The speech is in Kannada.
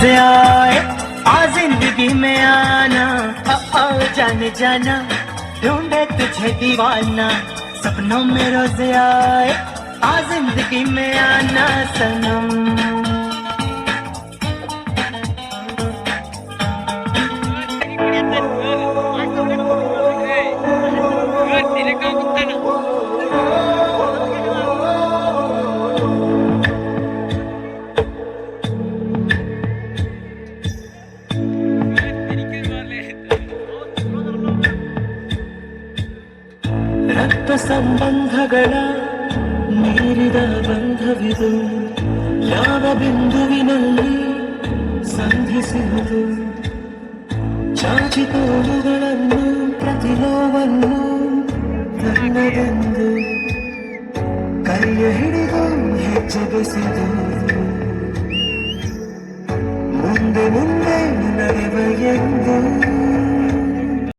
रोज आए आ जिंदगी में आना, जाने जाना ढूंढे तुझे दीवाना, सपनों में रोज आए आ जिंदगी में आना सनम। ರಕ್ತ ಸಂಬಂಧಗಳ ಮೀರಿದ ಬಂಧವಿದು, ಯಾವ ಬಿಂದುವಿನಲ್ಲಿ ಸಂಧಿಸುವುದು, ಚಾಚಿತೋಳುಗಳನ್ನು ಪ್ರತಿಲೋವನ್ನು ತನ್ನದೆಂದು ಕೈಯ ಹಿಡಿದು ಹೆಜ್ಜೆ ಬೆಸೆದು